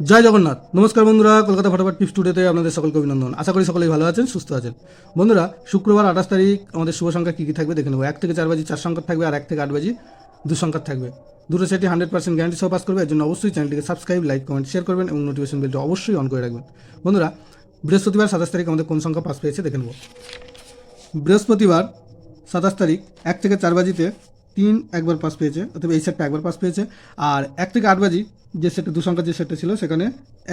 জয় জগন্নাথ। নমস্কার বন্ধুরা, কলকাতা ফটাফট টিপস টুডেতে আপনাদের সকলকে অভিনন্দন। আশা করি সকলেই ভালো আছেন, সুস্থ আছেন। বন্ধুরা, শুক্রবার 28 তারিখ আমাদের শুভ সংখ্যা কী কী থাকবে দেখে নেবো। 1 থেকে 4 বাজি 4 সংখ্যা থাকবে, আর 1 থেকে 8 বাজি 2 সংখ্যা থাকবে। দুটো সেটি 100% গ্যারান্টি সহ পাস করবে। এর জন্য অবশ্যই চ্যানেলটিকে সাবস্ক্রাইব, লাইক, কমেন্ট, শেয়ার করবেন এবং নোটিফিকেশন বেলটা অবশ্যই অন করে রাখবেন। বন্ধুরা, বৃহস্পতিবার 27 তারিখ আমাদের কোন সংখ্যা পাস পেয়েছে দেখে নেবো। বৃহস্পতিবার 27 তারিখ 1 থেকে 4 বাজিতে 3 একবার পাস পেয়েছে, অথবা এই সেটটা একবার পাস পেয়েছে। আর 1 থেকে 8 বাজি যে সেটটা 2 সংখ্যার যে সেটটা ছিল সেখানে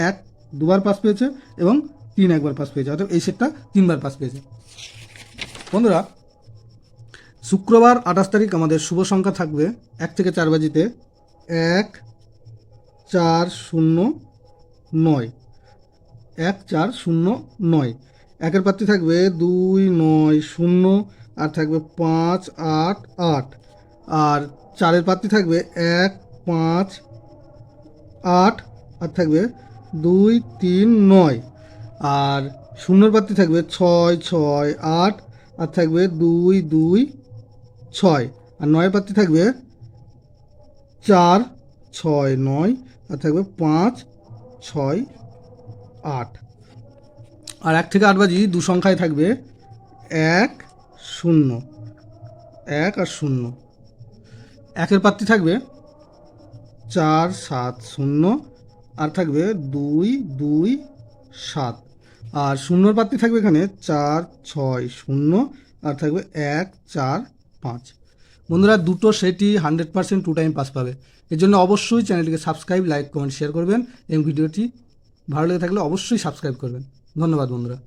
1 দুবার পাস পেয়েছে এবং 3 একবার পাস পেয়েছে, অর্থাৎ এই সেটটা 3বার পাস পেয়েছে। বন্ধুরা, শুক্রবার 28 তারিখ আমাদের শুভ সংখ্যা থাকবে 1 থেকে 4 বাজিতে 1 4 0 9, 1 4 0 9। একের পাত্রী থাকবে 2 9 0, আর থাকবে 5 8 8। আর 4-এর পাত্রী থাকবে 1 5 8, আর থাকবে 2 3 9। আর 0-এর পাত্রী থাকবে 6 6 8, আর থাকবে 2 2 6। আর 9-এর পাত্রী থাকবে 4 6 9, আর থাকবে 5 6 8। আর 1 থেকে 8 বাজি 2 সংখ্যায় থাকবে 1 0, 1 আর 0। একের পাত্রী থাকবে 4 7 0, আর থাকবে 2 2 7। আর 0-এর পাত্রী থাকবে এখানে 4 6 0, আর থাকবে 1 4 5। বন্ধুরা, দুটো সেটই 100% 2 টাইম পাস পাবে। এর জন্য অবশ্যই চ্যানেলটিকে সাবস্ক্রাইব, লাইক, কমেন্ট, শেয়ার করবেন এবং ভিডিওটি ভালো লেগে থাকলে অবশ্যই সাবস্ক্রাইব করবেন। ধন্যবাদ বন্ধুরা।